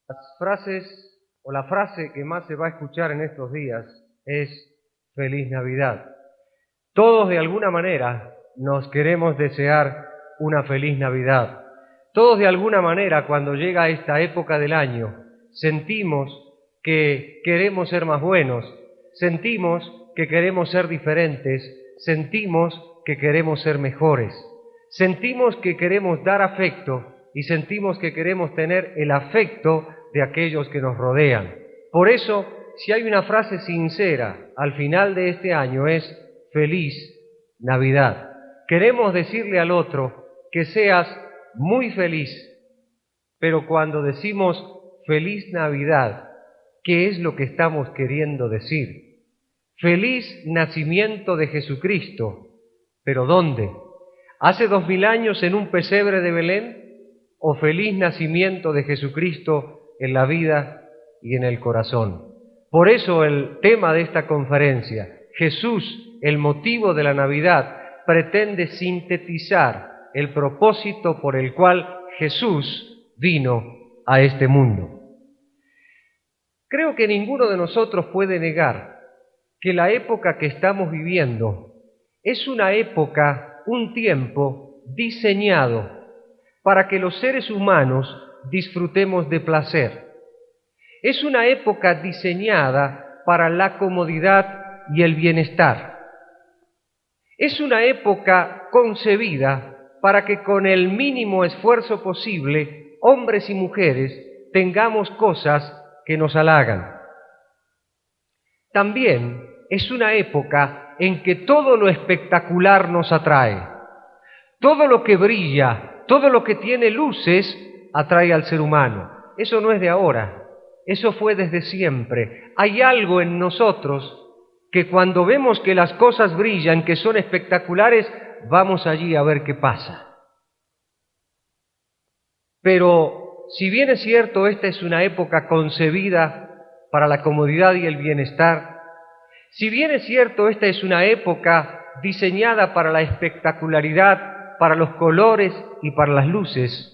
Las frases o la frase que más se va a escuchar en estos días es Feliz Navidad. Todos de alguna manera nos queremos desear una feliz Navidad. Todos de alguna manera cuando llega esta época del año sentimos que queremos ser más buenos, sentimos que queremos ser diferentes, sentimos que queremos ser mejores, sentimos que queremos dar afecto y sentimos que queremos tener el afecto de aquellos que nos rodean. Por eso, si hay una frase sincera al final de este año es Feliz Navidad. Queremos decirle al otro que seas muy feliz, pero cuando decimos Feliz Navidad, ¿qué es lo que estamos queriendo decir? Feliz nacimiento de Jesucristo, ¿pero dónde? ¿Hace 2000 años en un pesebre de Belén? ¿O feliz nacimiento de Jesucristo en la vida y en el corazón? Por eso el tema de esta conferencia, Jesús, el motivo de la Navidad, pretende sintetizar el propósito por el cual Jesús vino a este mundo. Creo que ninguno de nosotros puede negar que la época que estamos viviendo es una época, un tiempo diseñado para que los seres humanos disfrutemos de placer. Es una época diseñada para la comodidad y el bienestar. Es una época concebida para que con el mínimo esfuerzo posible, hombres y mujeres, tengamos cosas que nos halagan. También es una época en que todo lo espectacular nos atrae. Todo lo que brilla, todo lo que tiene luces, atrae al ser humano. Eso no es de ahora, eso fue desde siempre. Hay algo en nosotros que cuando vemos que las cosas brillan, que son espectaculares, vamos allí a ver qué pasa. Pero si bien es cierto, esta es una época concebida para la comodidad y el bienestar, si bien es cierto, esta es una época diseñada para la espectacularidad, para los colores y para las luces,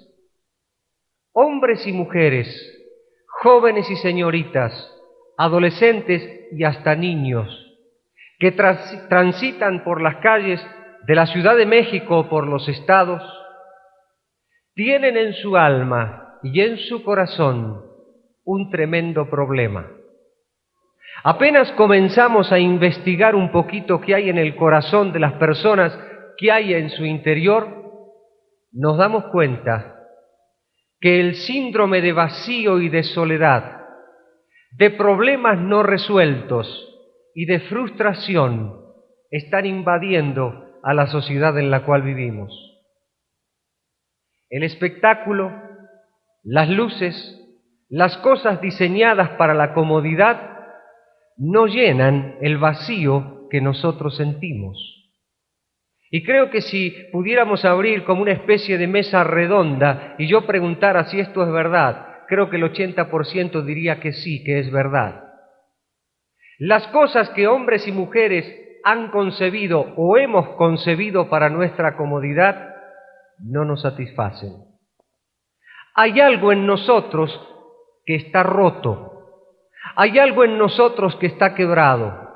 hombres y mujeres, jóvenes y señoritas, adolescentes y hasta niños, que transitan por las calles de la Ciudad de México o por los estados, tienen en su alma y en su corazón un tremendo problema. Apenas comenzamos a investigar un poquito qué hay en el corazón de las personas, qué hay en su interior, nos damos cuenta que el síndrome de vacío y de soledad, de problemas no resueltos y de frustración están invadiendo a la sociedad en la cual vivimos. El espectáculo, las luces, las cosas diseñadas para la comodidad no llenan el vacío que nosotros sentimos. Y creo que si pudiéramos abrir como una especie de mesa redonda y yo preguntara si esto es verdad, creo que el 80% diría que sí, que es verdad. Las cosas que hombres y mujeres han concebido o hemos concebido para nuestra comodidad no nos satisfacen. Hay algo en nosotros que está roto. Hay algo en nosotros que está quebrado.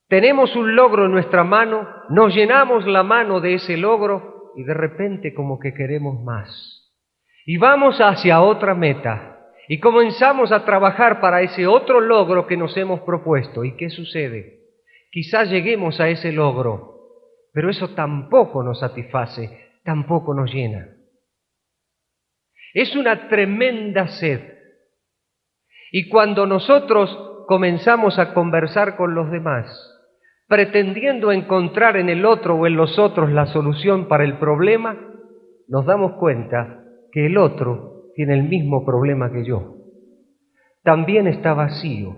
Tenemos un logro en nuestra mano, nos llenamos la mano de ese logro y de repente como que queremos más. Y vamos hacia otra meta y comenzamos a trabajar para ese otro logro que nos hemos propuesto. ¿Y qué sucede? Quizás lleguemos a ese logro, pero eso tampoco nos satisface, tampoco nos llena. Es una tremenda sed. Y cuando nosotros comenzamos a conversar con los demás, pretendiendo encontrar en el otro o en los otros la solución para el problema, nos damos cuenta que el otro tiene el mismo problema que yo. También está vacío,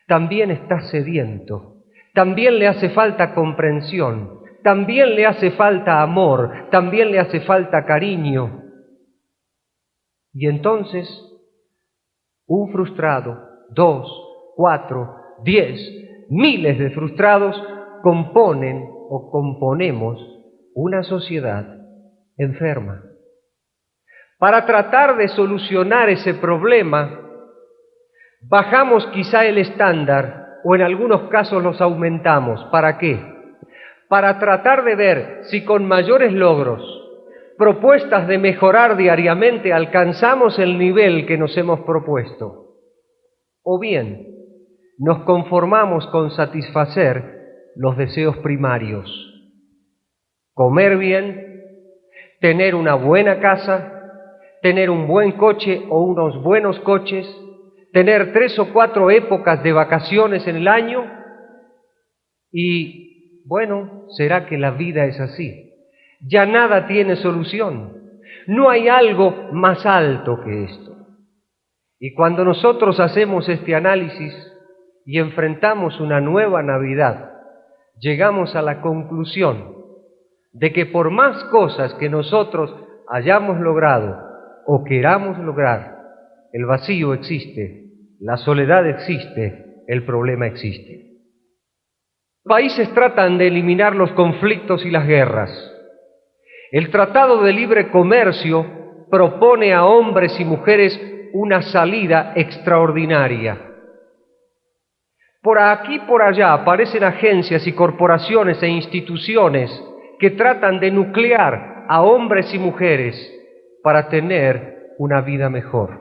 también está sediento, también le hace falta comprensión, también le hace falta amor, también le hace falta cariño. Y entonces, un frustrado, 2, 4, 10, miles de frustrados componen o componemos una sociedad enferma. Para tratar de solucionar ese problema, bajamos quizá el estándar o en algunos casos los aumentamos. ¿Para qué? Para tratar de ver si con mayores logros, propuestas de mejorar diariamente, alcanzamos el nivel que nos hemos propuesto. O bien, nos conformamos con satisfacer los deseos primarios. Comer bien, tener una buena casa, tener un buen coche o unos buenos coches, tener 3 o 4 épocas de vacaciones en el año y, bueno, será que la vida es así. Ya nada tiene solución. No hay algo más alto que esto. Y cuando nosotros hacemos este análisis y enfrentamos una nueva Navidad, llegamos a la conclusión de que por más cosas que nosotros hayamos logrado o queramos lograr, el vacío existe, la soledad existe, el problema existe. Países tratan de eliminar los conflictos y las guerras. El Tratado de Libre Comercio propone a hombres y mujeres una salida extraordinaria. Por aquí y por allá aparecen agencias y corporaciones e instituciones que tratan de nuclear a hombres y mujeres para tener una vida mejor.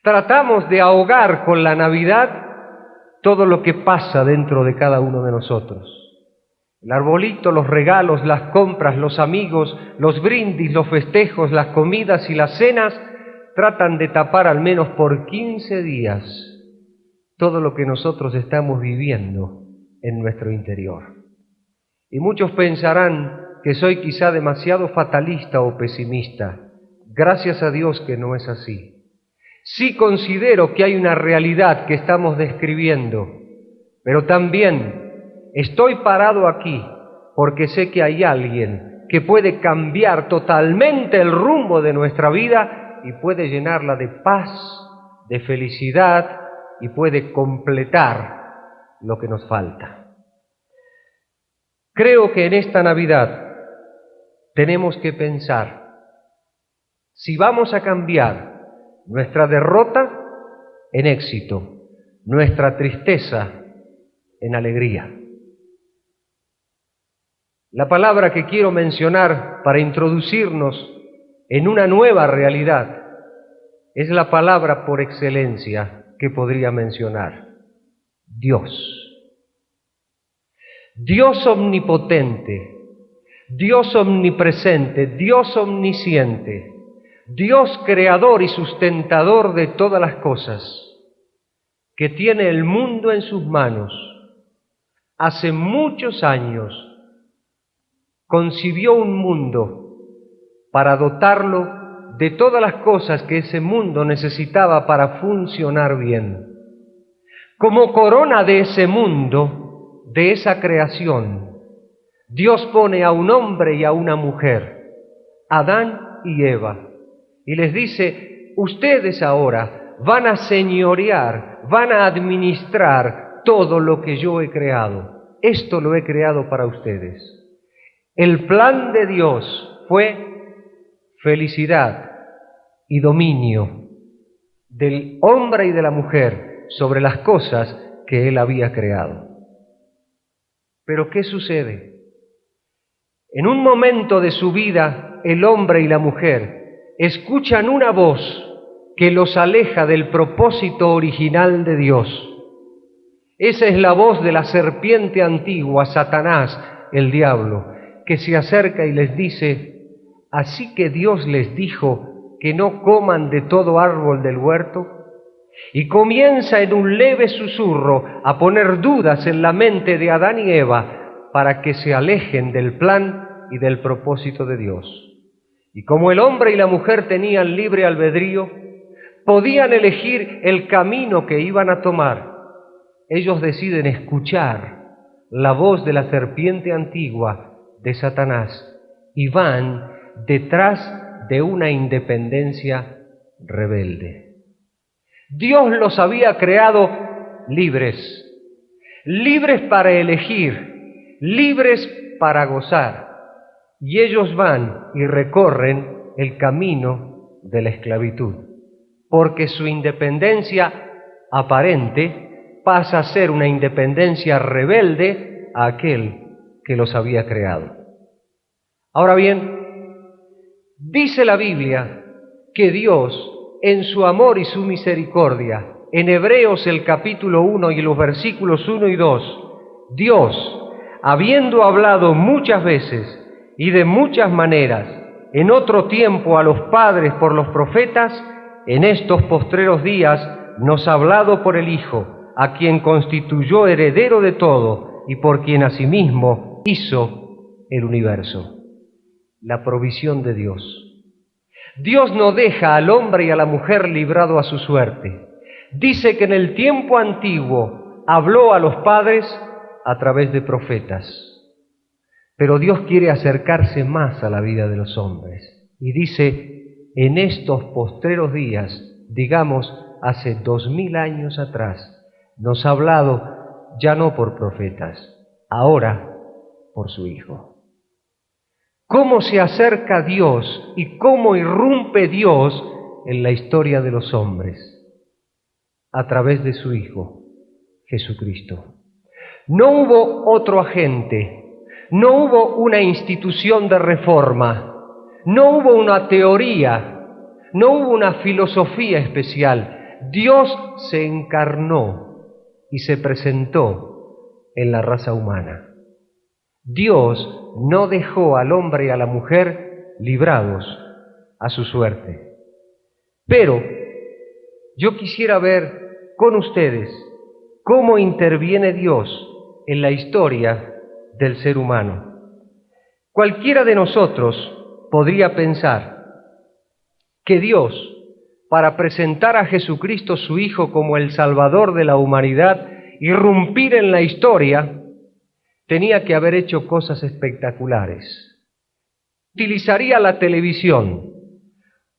Tratamos de ahogar con la Navidad todo lo que pasa dentro de cada uno de nosotros. El arbolito, los regalos, las compras, los amigos, los brindis, los festejos, las comidas y las cenas tratan de tapar al menos por 15 días todo lo que nosotros estamos viviendo en nuestro interior. Y muchos pensarán que soy quizá demasiado fatalista o pesimista. Gracias a Dios que no es así. Sí considero que hay una realidad que estamos describiendo, pero también estoy parado aquí porque sé que hay alguien que puede cambiar totalmente el rumbo de nuestra vida y puede llenarla de paz, de felicidad y puede completar lo que nos falta. Creo que en esta Navidad tenemos que pensar si vamos a cambiar nuestra derrota en éxito, nuestra tristeza en alegría. La palabra que quiero mencionar para introducirnos en una nueva realidad es la palabra por excelencia que podría mencionar: Dios. Dios omnipotente, Dios omnipresente, Dios omnisciente, Dios creador y sustentador de todas las cosas, que tiene el mundo en sus manos. Hace muchos años concibió un mundo para dotarlo de todas las cosas que ese mundo necesitaba para funcionar bien. Como corona de ese mundo, de esa creación, Dios pone a un hombre y a una mujer, Adán y Eva, y les dice: ustedes ahora van a señorear, van a administrar todo lo que yo he creado. Esto lo he creado para ustedes. El plan de Dios fue felicidad y dominio del hombre y de la mujer sobre las cosas que Él había creado. Pero ¿qué sucede? En un momento de su vida, el hombre y la mujer escuchan una voz que los aleja del propósito original de Dios. Esa es la voz de la serpiente antigua, Satanás, el diablo, que se acerca y les dice: ¿así que Dios les dijo que no coman de todo árbol del huerto? Y comienza en un leve susurro a poner dudas en la mente de Adán y Eva para que se alejen del plan y del propósito de Dios. Y como el hombre y la mujer tenían libre albedrío, podían elegir el camino que iban a tomar. Ellos deciden escuchar la voz de la serpiente antigua de Satanás y van detrás de una independencia rebelde. Dios los había creado libres, libres para elegir, libres para gozar, y ellos van y recorren el camino de la esclavitud, porque su independencia aparente pasa a ser una independencia rebelde a aquel que los había creado. Ahora bien, dice la Biblia que Dios, en su amor y su misericordia, en Hebreos el capítulo 1 y los versículos 1 y 2, Dios, habiendo hablado muchas veces y de muchas maneras, en otro tiempo a los padres por los profetas, en estos postreros días nos ha hablado por el Hijo, a quien constituyó heredero de todo y por quien asimismo hizo el universo. La provisión de Dios. Dios no deja al hombre y a la mujer librado a su suerte. Dice que en el tiempo antiguo habló a los padres a través de profetas. Pero Dios quiere acercarse más a la vida de los hombres. Y dice, en estos postreros días, digamos, hace 2000 años atrás, nos ha hablado ya no por profetas, ahora por su Hijo. ¿Cómo se acerca Dios y cómo irrumpe Dios en la historia de los hombres? A través de su Hijo, Jesucristo. No hubo otro agente, no hubo una institución de reforma, no hubo una teoría, no hubo una filosofía especial. Dios se encarnó y se presentó en la raza humana. Dios no dejó al hombre y a la mujer librados a su suerte. Pero yo quisiera ver con ustedes cómo interviene Dios en la historia del ser humano. Cualquiera de nosotros podría pensar que Dios, para presentar a Jesucristo su Hijo como el Salvador de la humanidad, irrumpir en la historia, tenía que haber hecho cosas espectaculares. Utilizaría la televisión,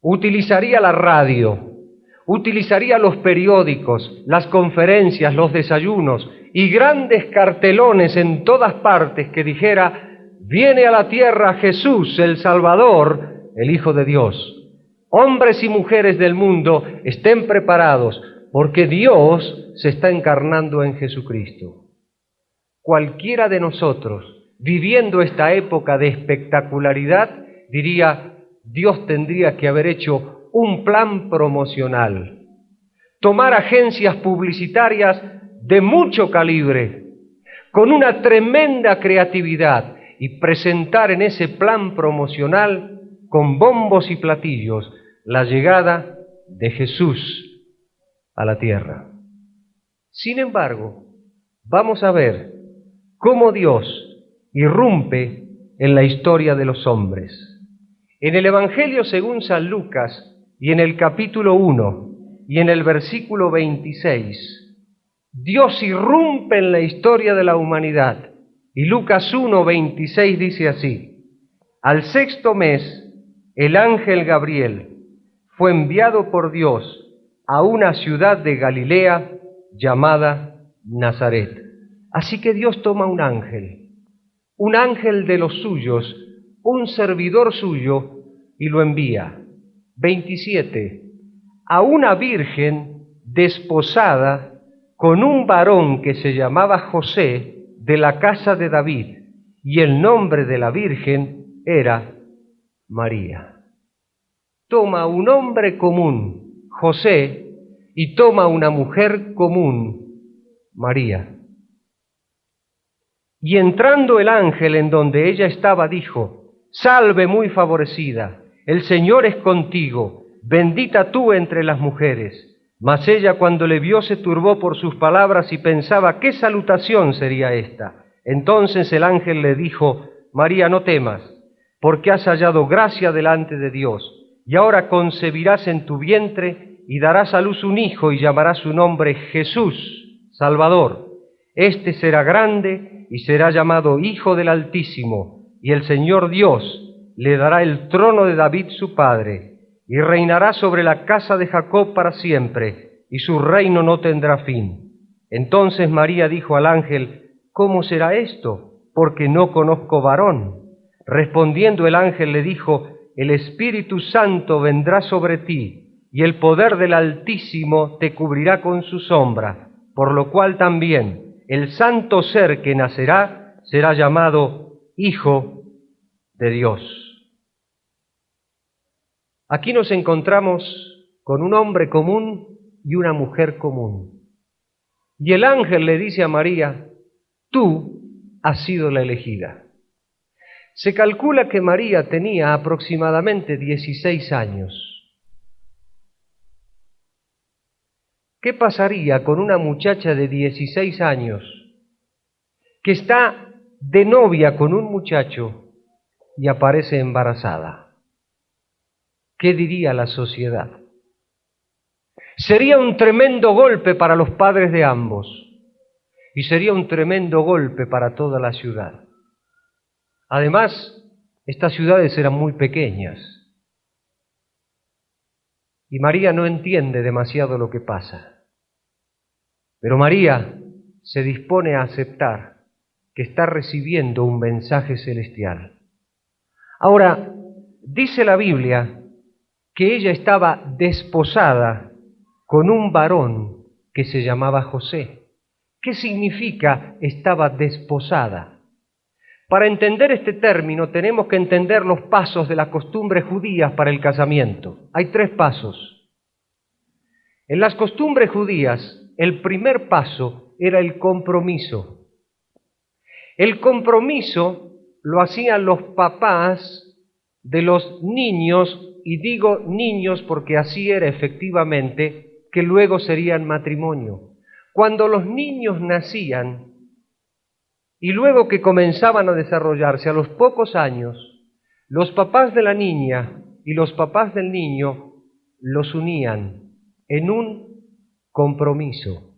utilizaría la radio, utilizaría los periódicos, las conferencias, los desayunos y grandes cartelones en todas partes que dijera: viene a la tierra Jesús, el Salvador, el Hijo de Dios. Hombres y mujeres del mundo, estén preparados, porque Dios se está encarnando en Jesucristo. Cualquiera de nosotros, viviendo esta época de espectacularidad, diría: Dios tendría que haber hecho un plan promocional, tomar agencias publicitarias de mucho calibre, con una tremenda creatividad, y presentar en ese plan promocional, con bombos y platillos, la llegada de Jesús a la tierra. Sin embargo, vamos a ver cómo Dios irrumpe en la historia de los hombres. En el Evangelio según San Lucas, y en el capítulo 1, y en el versículo 26, Dios irrumpe en la historia de la humanidad. Y Lucas 1, 26 dice así: al sexto mes, el ángel Gabriel fue enviado por Dios a una ciudad de Galilea llamada Nazaret. Así que Dios toma un ángel de los suyos, un servidor suyo, y lo envía. 27. A una virgen desposada con un varón que se llamaba José, de la casa de David, y el nombre de la virgen era María. Toma un hombre común, José, y toma una mujer común, María. Y entrando el ángel en donde ella estaba, dijo: salve muy favorecida, el Señor es contigo, bendita tú entre las mujeres. Mas ella, cuando le vio, se turbó por sus palabras y pensaba: ¿qué salutación sería esta? Entonces el ángel le dijo: María, no temas, porque has hallado gracia delante de Dios, y ahora concebirás en tu vientre y darás a luz un hijo, y llamarás su nombre Jesús, Salvador. Este será grande y será llamado Hijo del Altísimo, y el Señor Dios le dará el trono de David su padre, y reinará sobre la casa de Jacob para siempre, y su reino no tendrá fin. Entonces María dijo al ángel: ¿cómo será esto? Porque no conozco varón. Respondiendo el ángel le dijo: el Espíritu Santo vendrá sobre ti, y el poder del Altísimo te cubrirá con su sombra, por lo cual también el santo ser que nacerá será llamado Hijo de Dios. Aquí nos encontramos con un hombre común y una mujer común. Y el ángel le dice a María, tú has sido la elegida. Se calcula que María tenía aproximadamente 16 años. ¿Qué pasaría con una muchacha de 16 años que está de novia con un muchacho y aparece embarazada? ¿Qué diría la sociedad? Sería un tremendo golpe para los padres de ambos y sería un tremendo golpe para toda la ciudad. Además, estas ciudades eran muy pequeñas y María no entiende demasiado lo que pasa. Pero María se dispone a aceptar que está recibiendo un mensaje celestial. Ahora, dice la Biblia que ella estaba desposada con un varón que se llamaba José. ¿Qué significa estaba desposada? Para entender este término tenemos que entender los pasos de las costumbres judías para el casamiento. Hay 3 pasos. En las costumbres judías, el primer paso era el compromiso. El compromiso lo hacían los papás de los niños, y digo niños porque así era efectivamente, que luego serían matrimonio. Cuando los niños nacían y luego que comenzaban a desarrollarse a los pocos años, los papás de la niña y los papás del niño los unían en un compromiso.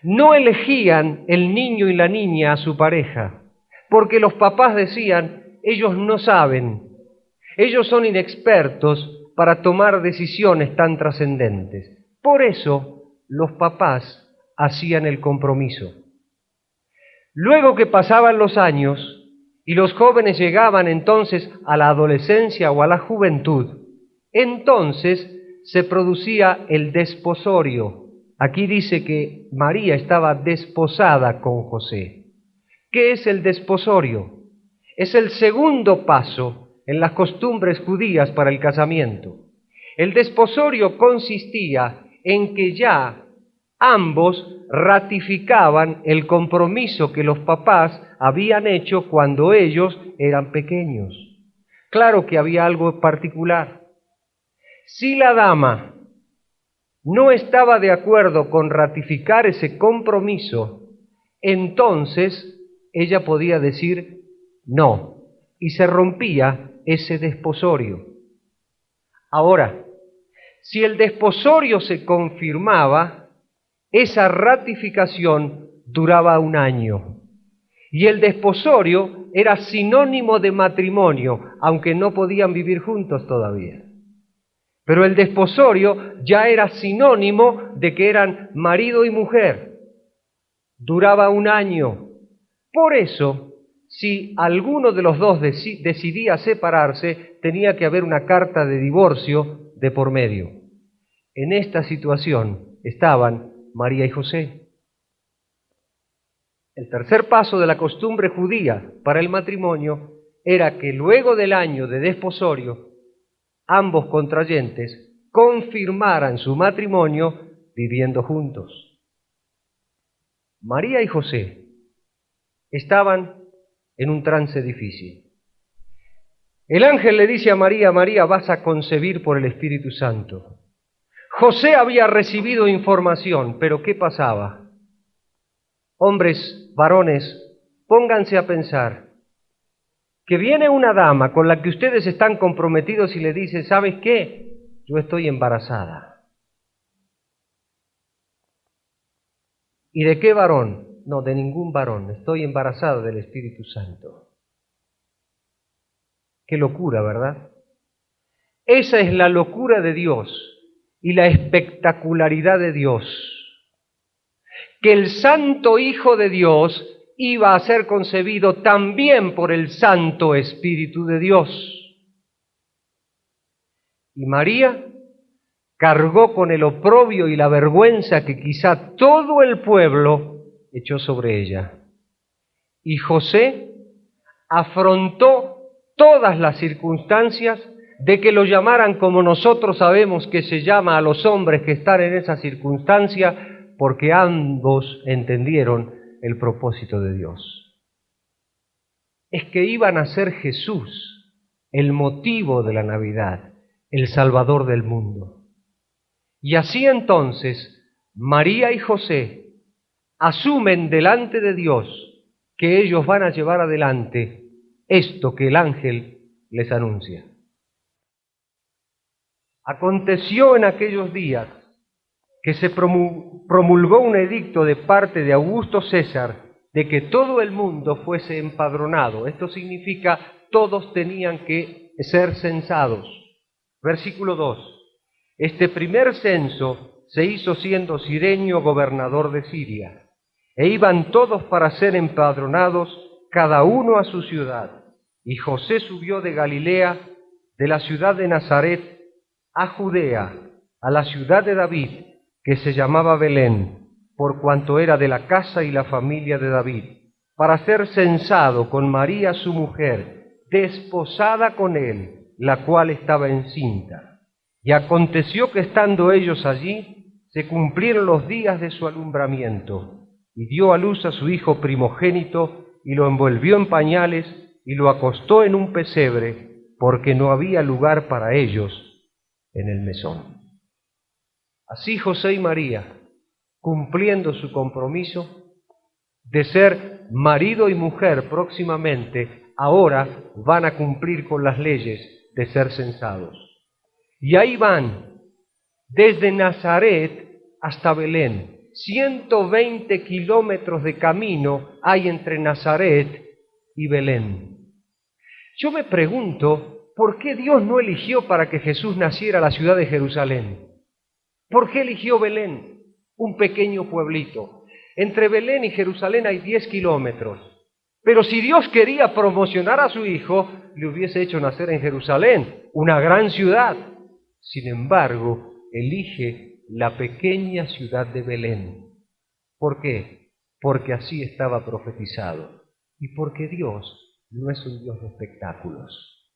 No elegían el niño y la niña a su pareja, porque los papás decían, ellos no saben, ellos son inexpertos para tomar decisiones tan trascendentes. Por eso los papás hacían el compromiso. Luego que pasaban los años y los jóvenes llegaban entonces a la adolescencia o a la juventud, entonces se producía el desposorio. Aquí dice que María estaba desposada con José. ¿Qué es el desposorio? Es el segundo paso en las costumbres judías para el casamiento. El desposorio consistía en que ya ambos ratificaban el compromiso que los papás habían hecho cuando ellos eran pequeños. Claro que había algo particular. Si la dama no estaba de acuerdo con ratificar ese compromiso, entonces ella podía decir no, y se rompía ese desposorio. Ahora, si el desposorio se confirmaba, esa ratificación duraba 1 año. Y el desposorio era sinónimo de matrimonio, aunque no podían vivir juntos todavía. Pero el desposorio ya era sinónimo de que eran marido y mujer. Duraba 1 año. Por eso, si alguno de los dos decidía separarse, tenía que haber una carta de divorcio de por medio. En esta situación estaban María y José. El tercer paso de la costumbre judía para el matrimonio era que luego del año de desposorio, ambos contrayentes confirmaran su matrimonio viviendo juntos. María y José estaban en un trance difícil. El ángel le dice a María, María, vas a concebir por el Espíritu Santo. José había recibido información, pero ¿qué pasaba? Hombres, varones, pónganse a pensar que viene una dama con la que ustedes están comprometidos y le dice, ¿sabes qué? Yo estoy embarazada. ¿Y de qué varón? No, de ningún varón. Estoy embarazada del Espíritu Santo. Qué locura, ¿verdad? Esa es la locura de Dios y la espectacularidad de Dios. Que el Santo Hijo de Dios iba a ser concebido también por el Santo Espíritu de Dios. Y María cargó con el oprobio y la vergüenza que quizá todo el pueblo echó sobre ella. Y José afrontó todas las circunstancias de que lo llamaran como nosotros sabemos que se llama a los hombres que están en esa circunstancia, porque ambos entendieron el propósito de Dios. Es que iban a ser Jesús el motivo de la Navidad, el Salvador del mundo. Y así entonces, María y José asumen delante de Dios que ellos van a llevar adelante esto que el ángel les anuncia. Aconteció en aquellos días que se promulgó un edicto de parte de Augusto César de que todo el mundo fuese empadronado. Esto significa todos tenían que ser censados. Versículo 2. Este primer censo se hizo siendo Cirenio gobernador de Siria, e iban todos para ser empadronados, cada uno a su ciudad. Y José subió de Galilea, de la ciudad de Nazaret, a Judea, a la ciudad de David, que se llamaba Belén, por cuanto era de la casa y la familia de David, para ser censado con María su mujer, desposada con él, la cual estaba encinta. Y aconteció que estando ellos allí, se cumplieron los días de su alumbramiento, y dio a luz a su hijo primogénito, y lo envolvió en pañales, y lo acostó en un pesebre, porque no había lugar para ellos en el mesón. Así José y María, cumpliendo su compromiso de ser marido y mujer próximamente, ahora van a cumplir con las leyes de ser censados. Y ahí van, desde Nazaret hasta Belén. 120 kilómetros de camino hay entre Nazaret y Belén. Yo me pregunto, ¿por qué Dios no eligió para que Jesús naciera la ciudad de Jerusalén? ¿Por qué eligió Belén, un pequeño pueblito? Entre Belén y Jerusalén hay 10 kilómetros. Pero si Dios quería promocionar a su hijo, le hubiese hecho nacer en Jerusalén, una gran ciudad. Sin embargo, elige la pequeña ciudad de Belén. ¿Por qué? Porque así estaba profetizado. Y porque Dios no es un Dios de espectáculos.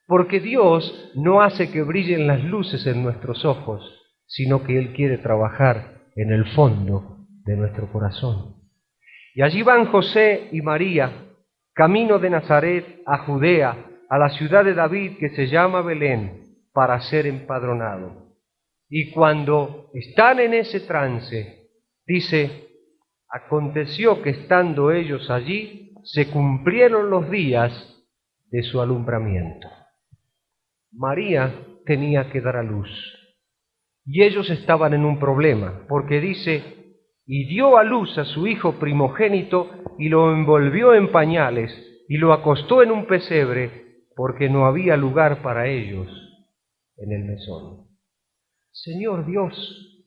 Porque Dios no hace que brillen las luces en nuestros ojos, sino que Él quiere trabajar en el fondo de nuestro corazón. Y allí van José y María, camino de Nazaret a Judea, a la ciudad de David que se llama Belén, para ser empadronado. Y cuando están en ese trance, dice, aconteció que estando ellos allí, se cumplieron los días de su alumbramiento. María tenía que dar a luz. Y ellos estaban en un problema, porque dice, y dio a luz a su hijo primogénito, y lo envolvió en pañales, y lo acostó en un pesebre, porque no había lugar para ellos en el mesón. Señor Dios,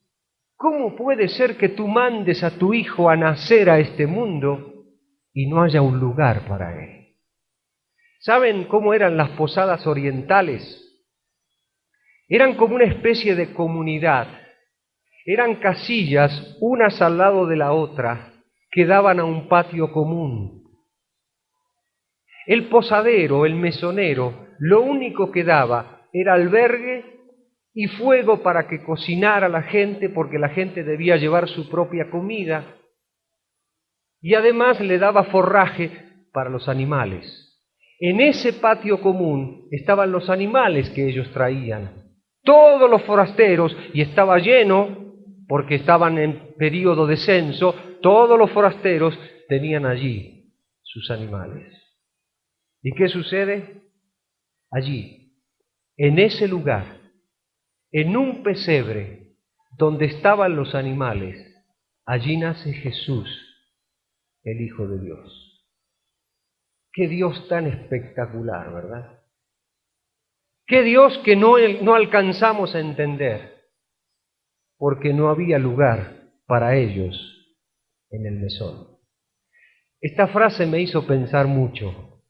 ¿cómo puede ser que tú mandes a tu hijo a nacer a este mundo y no haya un lugar para él? ¿Saben cómo eran las posadas orientales? Eran como una especie de comunidad. Eran casillas, unas al lado de la otra, que daban a un patio común. El posadero, el mesonero, lo único que daba era albergue y fuego para que cocinara la gente, porque la gente debía llevar su propia comida. Y además le daba forraje para los animales. En ese patio común estaban los animales que ellos traían. Todos los forasteros, y estaba lleno, porque estaban en periodo de censo, todos los forasteros tenían allí sus animales. ¿Y qué sucede? Allí, en ese lugar, en un pesebre donde estaban los animales, allí nace Jesús, el Hijo de Dios. Qué Dios tan espectacular, ¿verdad? Qué Dios que no alcanzamos a entender, porque no había lugar para ellos en el mesón. Esta frase me hizo pensar mucho.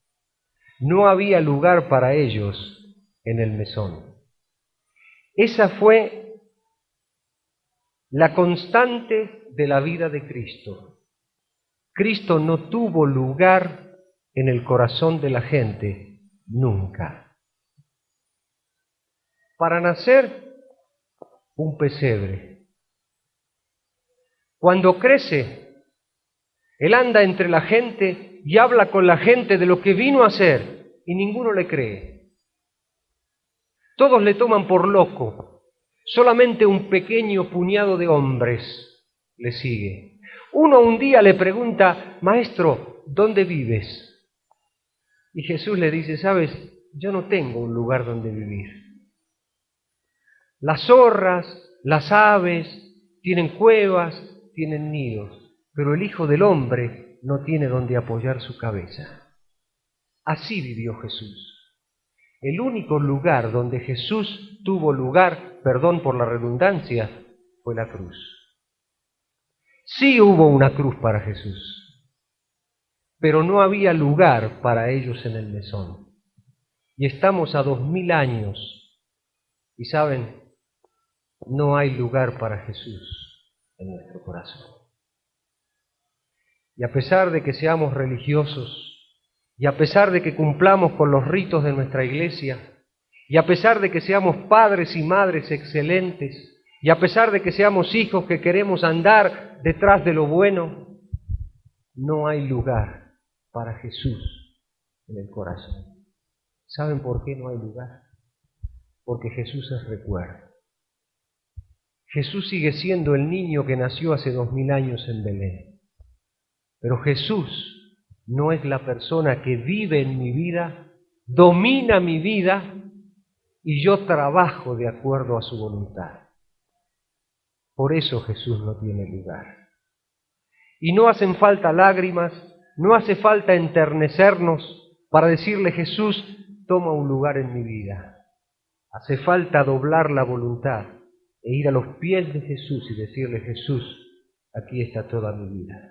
No había lugar para ellos en el mesón. Esa fue la constante de la vida de Cristo. Cristo no tuvo lugar en el corazón de la gente nunca. Para nacer, un pesebre. Cuando crece, Él anda entre la gente y habla con la gente de lo que vino a hacer, y ninguno le cree. Todos le toman por loco. Solamente un pequeño puñado de hombres le sigue. Uno un día le pregunta: Maestro, ¿dónde vives? Y Jesús le dice: ¿sabes? Yo no tengo un lugar donde vivir. Las zorras, las aves, tienen cuevas, tienen nidos, pero el Hijo del Hombre no tiene donde apoyar su cabeza. Así vivió Jesús. El único lugar donde Jesús tuvo lugar, perdón por la redundancia, fue la cruz. Sí hubo una cruz para Jesús, pero no había lugar para ellos en el mesón. Y estamos a 2000 años, y saben, no hay lugar para Jesús en nuestro corazón. Y a pesar de que seamos religiosos, y a pesar de que cumplamos con los ritos de nuestra iglesia, y a pesar de que seamos padres y madres excelentes, y a pesar de que seamos hijos que queremos andar detrás de lo bueno, no hay lugar para Jesús en el corazón. ¿Saben por qué no hay lugar? Porque Jesús es recuerdo. Jesús sigue siendo el niño que nació hace 2000 años en Belén. Pero Jesús no es la persona que vive en mi vida, domina mi vida y yo trabajo de acuerdo a su voluntad. Por eso Jesús no tiene lugar. Y no hacen falta lágrimas, no hace falta enternecernos para decirle: Jesús, toma un lugar en mi vida. Hace falta doblar la voluntad e ir a los pies de Jesús y decirle: Jesús, aquí está toda mi vida.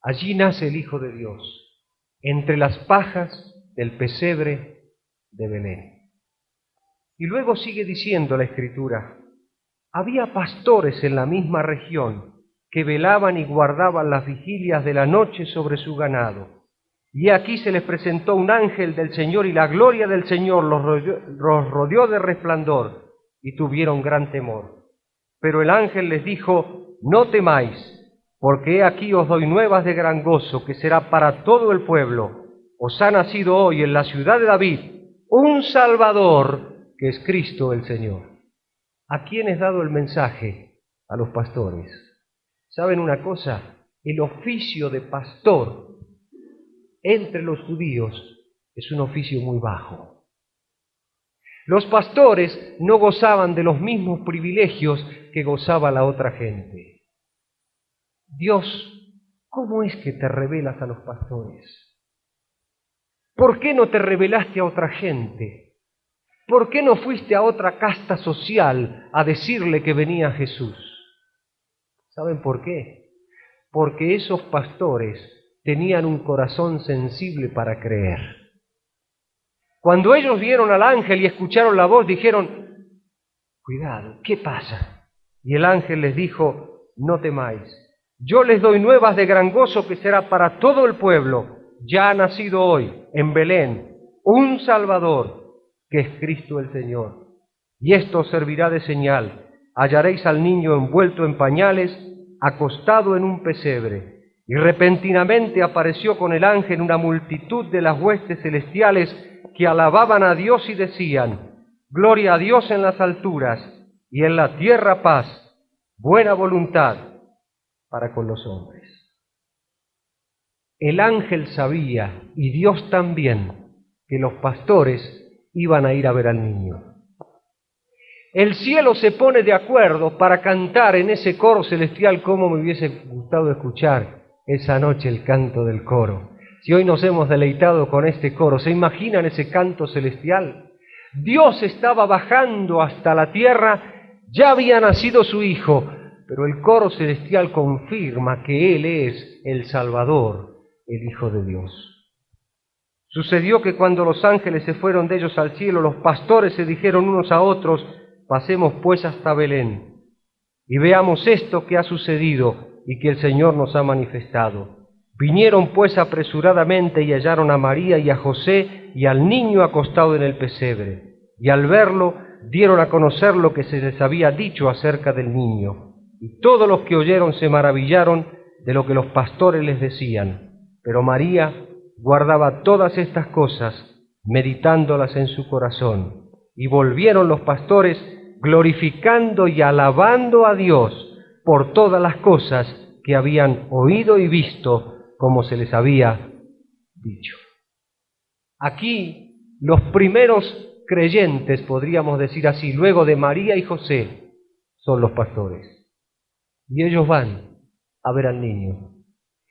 Allí nace el Hijo de Dios, entre las pajas del pesebre de Belén. Y luego sigue diciendo la Escritura: había pastores en la misma región que velaban y guardaban las vigilias de la noche sobre su ganado. Y aquí se les presentó un ángel del Señor, y la gloria del Señor los rodeó de resplandor, y tuvieron gran temor. Pero el ángel les dijo: no temáis, porque he aquí os doy nuevas de gran gozo, que será para todo el pueblo. Os ha nacido hoy en la ciudad de David un Salvador, que es Cristo el Señor. ¿A quién es dado el mensaje? A los pastores. ¿Saben una cosa? El oficio de pastor entre los judíos es un oficio muy bajo. Los pastores no gozaban de los mismos privilegios que gozaba la otra gente. Dios, ¿cómo es que te revelas a los pastores? ¿Por qué no te revelaste a otra gente? ¿Por qué no fuiste a otra casta social a decirle que venía Jesús? ¿Saben por qué? Porque esos pastores tenían un corazón sensible para creer. Cuando ellos vieron al ángel y escucharon la voz, dijeron: cuidado, ¿qué pasa? Y el ángel les dijo: no temáis, yo les doy nuevas de gran gozo, que será para todo el pueblo. Ya ha nacido hoy en Belén un Salvador, que es Cristo el Señor. Y esto os servirá de señal: hallaréis al niño envuelto en pañales, acostado en un pesebre. Y repentinamente apareció con el ángel una multitud de las huestes celestiales que alababan a Dios y decían: gloria a Dios en las alturas, y en la tierra paz, buena voluntad para con los hombres. El ángel sabía, y Dios también, que los pastores iban a ir a ver al niño. El cielo se pone de acuerdo para cantar en ese coro celestial. Como me hubiese gustado escuchar esa noche el canto del coro. Si hoy nos hemos deleitado con este coro, ¿se imaginan ese canto celestial? Dios estaba bajando hasta la tierra, ya había nacido su Hijo, pero el coro celestial confirma que Él es el Salvador, el Hijo de Dios. Sucedió que cuando los ángeles se fueron de ellos al cielo, los pastores se dijeron unos a otros: pasemos pues hasta Belén y veamos esto que ha sucedido y que el Señor nos ha manifestado. Vinieron pues apresuradamente y hallaron a María y a José y al niño acostado en el pesebre. Y al verlo, dieron a conocer lo que se les había dicho acerca del niño. Y todos los que oyeron se maravillaron de lo que los pastores les decían. Pero María guardaba todas estas cosas, meditándolas en su corazón. Y volvieron los pastores glorificando y alabando a Dios por todas las cosas que habían oído y visto, como se les había dicho. Aquí los primeros creyentes, podríamos decir así, luego de María y José, son los pastores. Y ellos van a ver al niño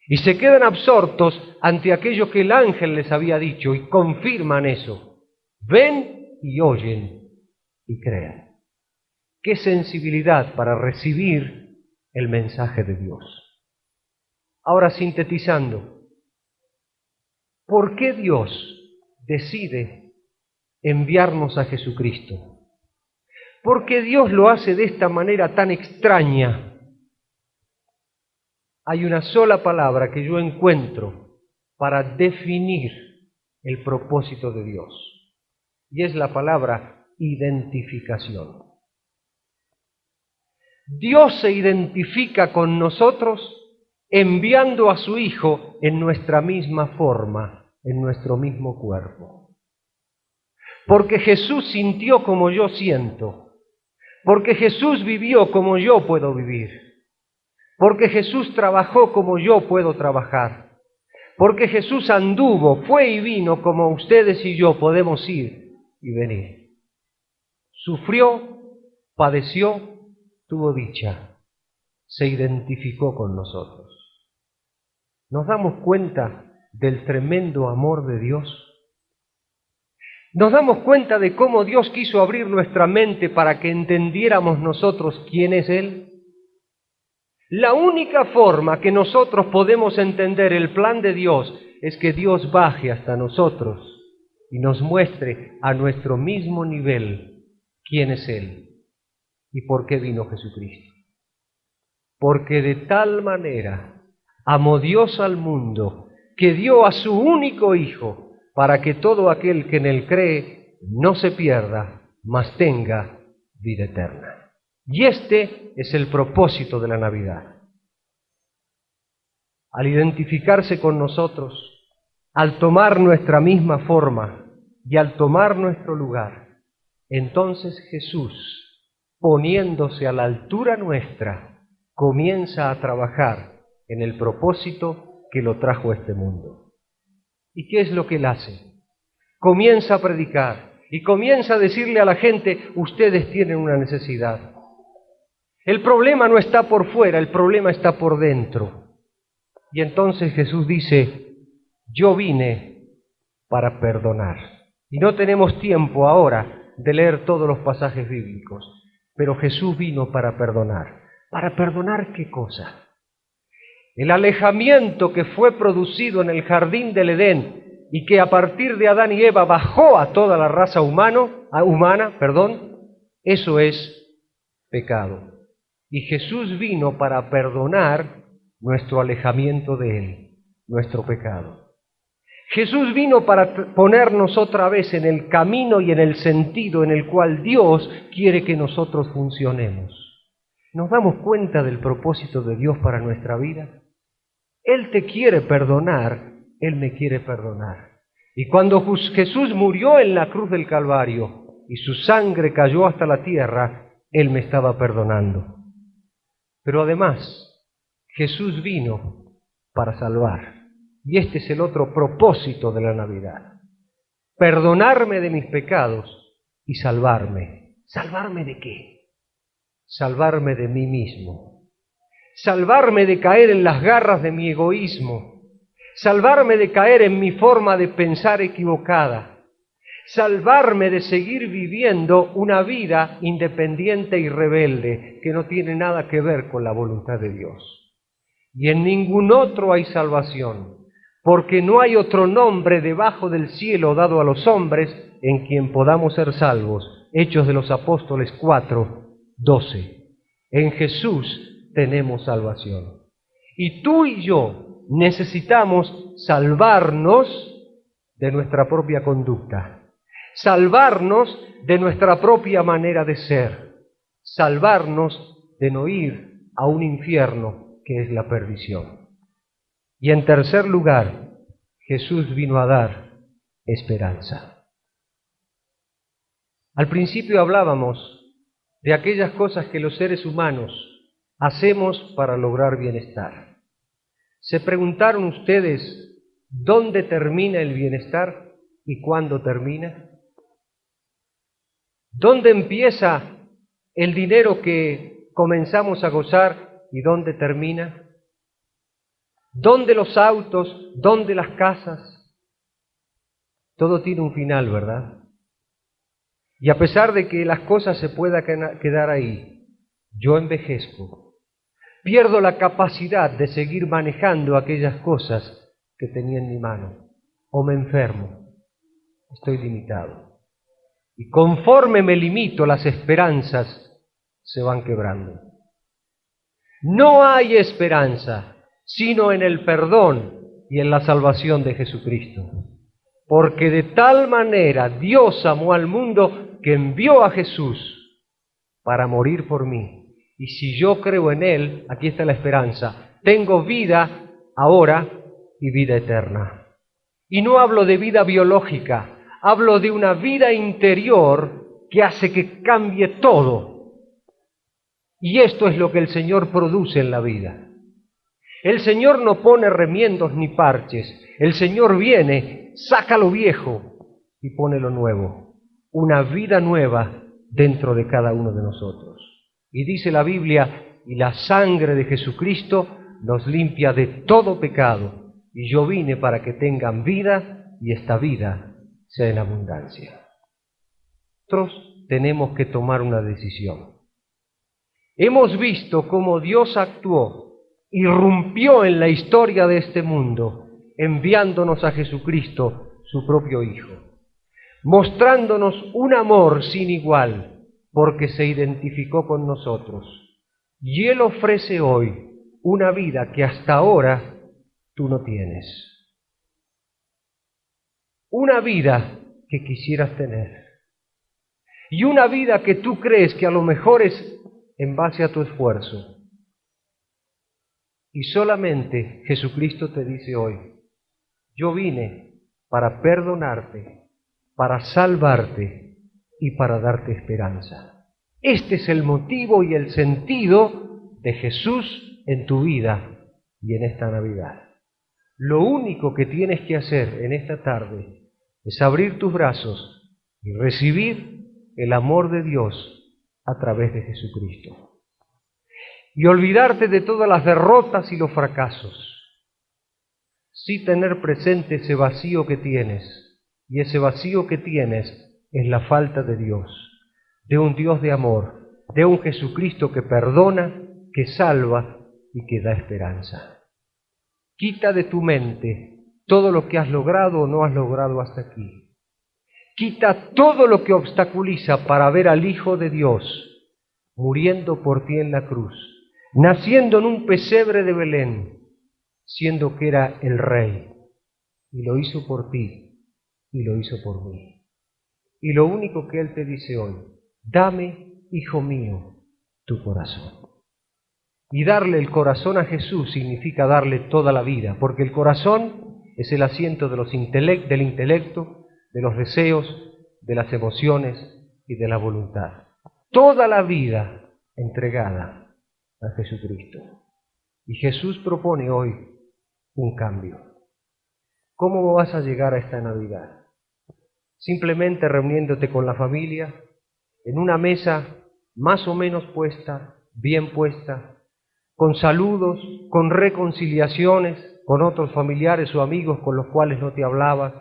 y se quedan absortos ante aquello que el ángel les había dicho y confirman eso. Ven y oyen y crean. ¡Qué sensibilidad para recibir el mensaje de Dios! Ahora, sintetizando, ¿por qué Dios decide enviarnos a Jesucristo? ¿Por qué Dios lo hace de esta manera tan extraña? Hay una sola palabra que yo encuentro para definir el propósito de Dios, y es la palabra identificación. Dios se identifica con nosotros enviando a su Hijo en nuestra misma forma, en nuestro mismo cuerpo. Porque Jesús sintió como yo siento, porque Jesús vivió como yo puedo vivir, porque Jesús trabajó como yo puedo trabajar, porque Jesús anduvo, fue y vino como ustedes y yo podemos ir y venir. Sufrió, padeció, tuvo dicha, se identificó con nosotros. ¿Nos damos cuenta del tremendo amor de Dios? ¿Nos damos cuenta de cómo Dios quiso abrir nuestra mente para que entendiéramos nosotros quién es Él? La única forma que nosotros podemos entender el plan de Dios es que Dios baje hasta nosotros y nos muestre a nuestro mismo nivel quién es Él y por qué vino Jesucristo. Porque de tal manera amó Dios al mundo que dio a su único Hijo para que todo aquel que en Él cree no se pierda, mas tenga vida eterna. Y este es el propósito de la Navidad. Al identificarse con nosotros, al tomar nuestra misma forma y al tomar nuestro lugar, entonces Jesús, poniéndose a la altura nuestra, comienza a trabajar en el propósito que lo trajo a este mundo. ¿Y qué es lo que Él hace? Comienza a predicar y comienza a decirle a la gente: ustedes tienen una necesidad. El problema no está por fuera, el problema está por dentro. Y entonces Jesús dice: yo vine para perdonar. Y no tenemos tiempo ahora de leer todos los pasajes bíblicos, pero Jesús vino para perdonar. ¿Para perdonar qué cosa? El alejamiento que fue producido en el jardín del Edén y que a partir de Adán y Eva bajó a toda la raza humana, eso es pecado. Y Jesús vino para perdonar nuestro alejamiento de Él, nuestro pecado. Jesús vino para ponernos otra vez en el camino y en el sentido en el cual Dios quiere que nosotros funcionemos. ¿Nos damos cuenta del propósito de Dios para nuestra vida? Él te quiere perdonar, Él me quiere perdonar. Y cuando Jesús murió en la cruz del Calvario y su sangre cayó hasta la tierra, Él me estaba perdonando. Pero además, Jesús vino para salvar. Y este es el otro propósito de la Navidad. Perdonarme de mis pecados y salvarme. ¿Salvarme de qué? Salvarme de mí mismo. Salvarme de caer en las garras de mi egoísmo. Salvarme de caer en mi forma de pensar equivocada. Salvarme de seguir viviendo una vida independiente y rebelde que no tiene nada que ver con la voluntad de Dios. Y en ningún otro hay salvación, porque no hay otro nombre debajo del cielo dado a los hombres en quien podamos ser salvos. Hechos de los Apóstoles 4:12. En Jesús tenemos salvación. Y tú y yo necesitamos salvarnos de nuestra propia conducta, salvarnos de nuestra propia manera de ser, salvarnos de no ir a un infierno que es la perdición. Y en tercer lugar, Jesús vino a dar esperanza. Al principio hablábamos de aquellas cosas que los seres humanos hacemos para lograr bienestar. ¿Se preguntaron ustedes dónde termina el bienestar y cuándo termina? ¿Dónde empieza el dinero que comenzamos a gozar y dónde termina? ¿Dónde los autos? ¿Dónde las casas? Todo tiene un final, ¿verdad? Y a pesar de que las cosas se puedan quedar ahí, yo envejezco, pierdo la capacidad de seguir manejando aquellas cosas que tenía en mi mano, o me enfermo, estoy limitado. Y conforme me limito, las esperanzas se van quebrando. No hay esperanza sino en el perdón y en la salvación de Jesucristo. Porque de tal manera Dios amó al mundo que envió a Jesús para morir por mí. Y si yo creo en Él, aquí está la esperanza, tengo vida ahora y vida eterna. Y no hablo de vida biológica, hablo de una vida interior que hace que cambie todo. Y esto es lo que el Señor produce en la vida. El Señor no pone remiendos ni parches. El Señor viene, saca lo viejo y pone lo nuevo. Una vida nueva dentro de cada uno de nosotros. Y dice la Biblia, y la sangre de Jesucristo nos limpia de todo pecado. Y yo vine para que tengan vida y esta vida sea en abundancia. Nosotros tenemos que tomar una decisión. Hemos visto cómo Dios actuó, irrumpió en la historia de este mundo, enviándonos a Jesucristo, su propio Hijo, mostrándonos un amor sin igual, porque se identificó con nosotros. Y Él ofrece hoy una vida que hasta ahora tú no tienes. Una vida que quisieras tener. Y una vida que tú crees que a lo mejor es en base a tu esfuerzo. Y solamente Jesucristo te dice hoy, yo vine para perdonarte, para salvarte y para darte esperanza. Este es el motivo y el sentido de Jesús en tu vida y en esta Navidad. Lo único que tienes que hacer en esta tarde es abrir tus brazos y recibir el amor de Dios a través de Jesucristo. Y olvidarte de todas las derrotas y los fracasos. Sí tener presente ese vacío que tienes. Y ese vacío que tienes es la falta de Dios. De un Dios de amor. De un Jesucristo que perdona, que salva y que da esperanza. Quita de tu mente todo lo que has logrado o no has logrado hasta aquí. Quita todo lo que obstaculiza para ver al Hijo de Dios muriendo por ti en la cruz. Naciendo en un pesebre de Belén, siendo que era el Rey, y lo hizo por ti, y lo hizo por mí. Y lo único que Él te dice hoy, dame, hijo mío, tu corazón. Y darle el corazón a Jesús significa darle toda la vida, porque el corazón es el asiento de del intelecto, de los deseos, de las emociones y de la voluntad. Toda la vida entregada a Jesucristo. Y Jesús propone hoy un cambio. ¿Cómo vas a llegar a esta Navidad? Simplemente reuniéndote con la familia, en una mesa más o menos puesta, bien puesta, con saludos, con reconciliaciones con otros familiares o amigos con los cuales no te hablabas,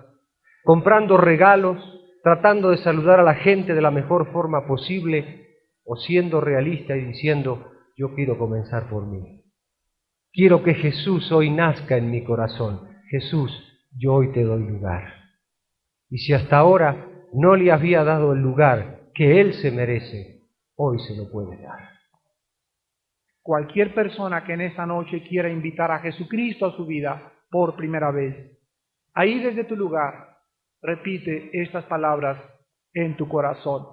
comprando regalos, tratando de saludar a la gente de la mejor forma posible, o siendo realista y diciendo, yo quiero comenzar por mí. Quiero que Jesús hoy nazca en mi corazón. Jesús, yo hoy te doy lugar. Y si hasta ahora no le había dado el lugar que Él se merece, hoy se lo puede dar. Cualquier persona que en esta noche quiera invitar a Jesucristo a su vida por primera vez, ahí desde tu lugar, repite estas palabras en tu corazón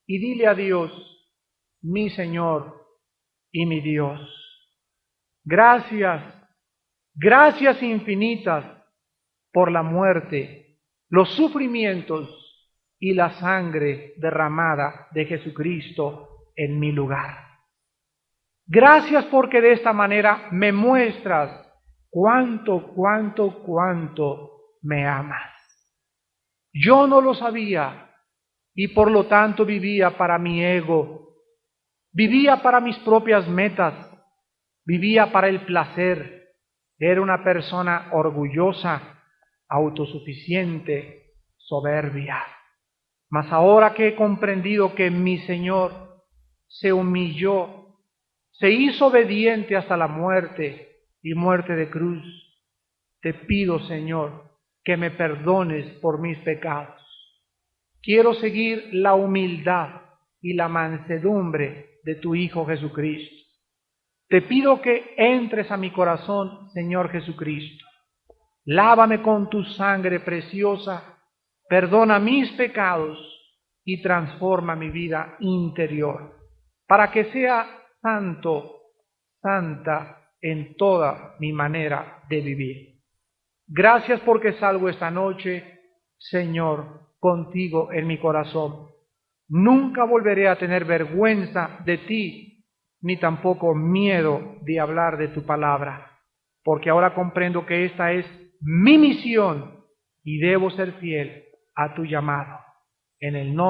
y dile a Dios: mi Señor y mi Dios, gracias, gracias infinitas por la muerte, los sufrimientos y la sangre derramada de Jesucristo en mi lugar. Gracias porque de esta manera me muestras cuánto me amas. Yo no lo sabía y por lo tanto vivía para mi ego, vivía para mis propias metas, vivía para el placer. Era una persona orgullosa, autosuficiente, soberbia. Mas ahora que he comprendido que mi Señor se humilló, se hizo obediente hasta la muerte y muerte de cruz, te pido, Señor, que me perdones por mis pecados. Quiero seguir la humildad y la mansedumbre de tu Hijo Jesucristo. Te pido que entres a mi corazón, Señor Jesucristo. Lávame con tu sangre preciosa, perdona mis pecados y transforma mi vida interior, para que sea santo, santa en toda mi manera de vivir. Gracias porque salgo esta noche, Señor, contigo en mi corazón. Nunca volveré a tener vergüenza de ti, ni tampoco miedo de hablar de tu palabra, porque ahora comprendo que esta es mi misión y debo ser fiel a tu llamado. En el nombre